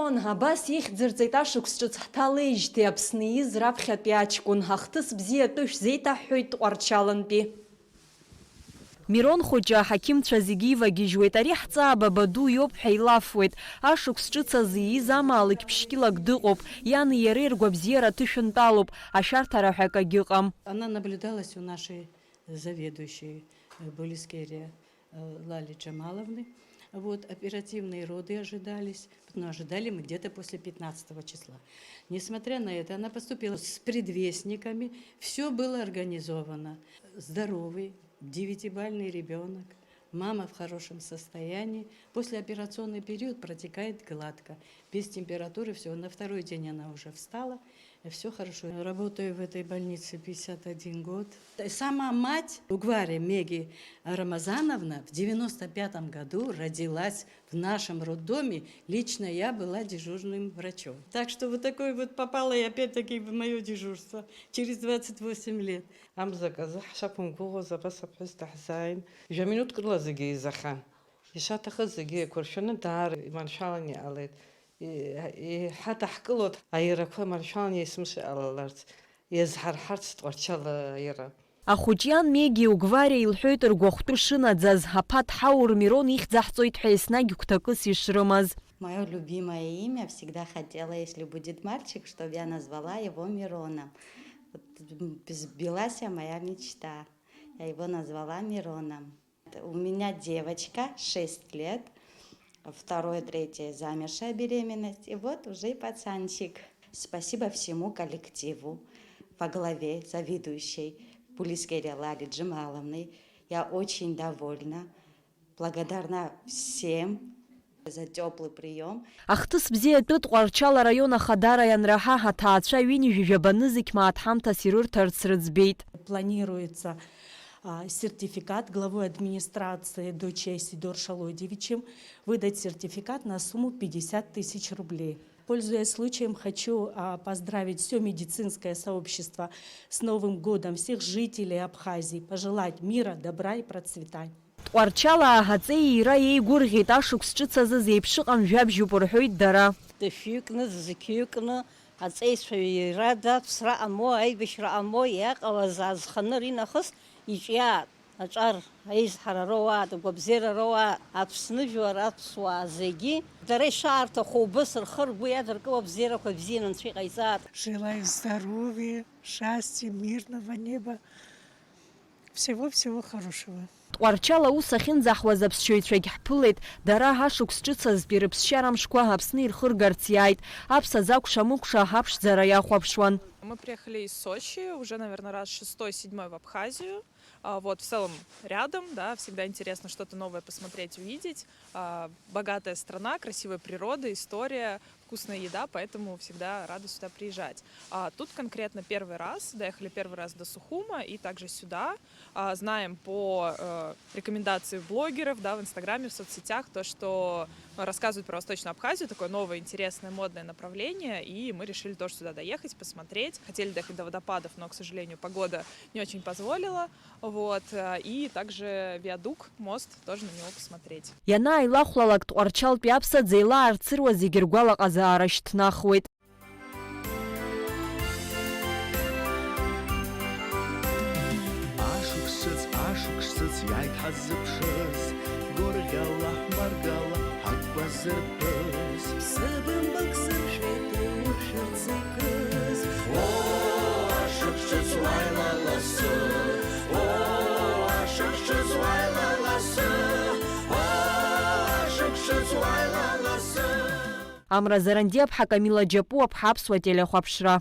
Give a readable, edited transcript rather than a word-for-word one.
Мирон, абас ихьӡырҵеит ашықәс ҿыц ҳҭалеижьҭеи Аԥсны из раԥхьатәи аҷкәын ҳахҭыс бзиатәы шәзеиҭаҳҳәоит Тҟәарчалнтәи. Мирон хәыҷы аҳақьымцәа зегьы ивагьежьуеит. Ари ҳҵаабаба ду иоуп ҳәа илафуеит. Ашықәс ҿыц азы ииз амаалықь ԥшькьылак дыҟоуп. Иани иареи ргәабзиара ҭышәынтәалоуп. Ашәарҭара ҳәа акагьы ыҟам. Она наблюдалась у нашей заведующей Булискерия Лали Джамаловны. Вот, оперативные роды ожидались, но ожидали мы где-то после 15 числа. Несмотря на это, она поступила с предвестниками, все было организовано. Здоровый, 9-бальный ребенок, мама в хорошем состоянии. Послеоперационный период протекает гладко, без температуры, все. На второй день она уже встала, все хорошо. Работаю в этой больнице 51 год. Сама мать Угвари Меги Рамазановна в 95 году родилась в нашем роддоме. Лично я была дежурным врачом. Так что вот такой вот попала я опять-таки в мое дежурство через 28 лет. Амзаказа шапун гого запаса пестахзайн. Жаминут крла зиги захан. Ишата хазиги куршуна дар маршалани алет. حتى حكلت أيرك مرشان يسمش على الأرض يزهر حرت تقرشل أيرا. Ахәыҷиан Меги Угвариа илҳәоит ргәахәтәы шынаӡаз ҳаԥа ҭҳаур Мирон ихьӡаҳҵоит ҳәа еснагь гәҭакыс ишрымаз. Мое любимое имя всегда хотела, если будет мальчик, чтобы я назвала его Мироном. Сбилась моя мечта. Я его назвала Мироном. У меня девочка 6 лет. Второе, третье замершая беременность. И вот уже и пацанчик. Спасибо всему коллективу во главе заведующей Булискерия Лали Джамаловны. Я очень довольна. Благодарна всем за теплый прием. Ахҭыс бзиатәы Тҟәарчал араион ахадара ианраҳа ҳаҭаацәа ҩынҩажәабаны зегь мааҭҳамҭас ирырҭарц рыӡбеит. Планируется сертификат главой администрации дочей Сидор Шалодевичем выдать сертификат на сумму 50 тысяч рублей. Пользуясь случаем, хочу поздравить все медицинское сообщество с Новым годом, всех жителей Абхазии, пожелать мира, добра и процветания. Тҟәарчала аҳаҵеи иира еигәырӷьеит. Ашықәс ҿыц азы зеиԥш ыҟам жәабжьуп рҳәоит дара. Дышәҩыкны, зқьҩыкны, аҵеицәа ирада, ԥсра ҟamo, аибашьра ҟamo, иаҟалаз азханыр инахыс иҿиаат. Аҿар аизҳара роуаа, агәабзиара роуаа, Аԥсны жәлар, аԥсуаа зегьы дара ишаарҭаху убыс рхы ргәы иадыркыло абзиарақәа бзианы Анцәа иҟаиҵаат. Желаю здоровья, счастья, мирного неба, всего-всего хорошего. Тҟәарчал аус ахьынӡаҳуаз аԥсшьаҩцәагь ҳԥылеит. Дара ҳашықәс ҿыцазтәи рыԥсшьара мшқәа Аԥсны ирхыргарц иааит. Аԥса закәша-мыкәша ҳаԥшӡара иахәаԥшуан. Мы приехали из Сочи, уже, наверное, раз 6-7 в Абхазию. Вот, в целом рядом, да, всегда интересно что-то новое посмотреть, увидеть. Богатая страна, красивая природа, история, вкусная еда, поэтому всегда рада сюда приезжать. Тут конкретно первый раз, доехали первый раз до Сухума и также сюда. Знаем по рекомендации блогеров, да, в Инстаграме, в соцсетях, то, что рассказывают про Восточную Абхазию, такое новое, интересное, модное направление, и мы решили тоже сюда доехать, посмотреть. Хотели доехать до водопадов, но, к сожалению, погода не очень позволила. Вот. И также виадук, мост, тоже на него посмотреть. Ианааилахәлалак Тҟәарчалтәи аԥсаӡа еилаарцыруа зегьы ргәалаҟазаара шьҭнахуеит. Ашықәсыц иааиҭҳазыԥшыз гәырӷьала, ҳмаргала ҳақәбазырԥыз Сыбымбак сыршәеит иуршәырц икыз ашықәсыц уааилаласы ашықәсыц уааилаласы ашықәсыц уааилаласы Амра Заранди аԥҳа Камила Џьапу аԥҳа аԥсуа телехәаԥшра.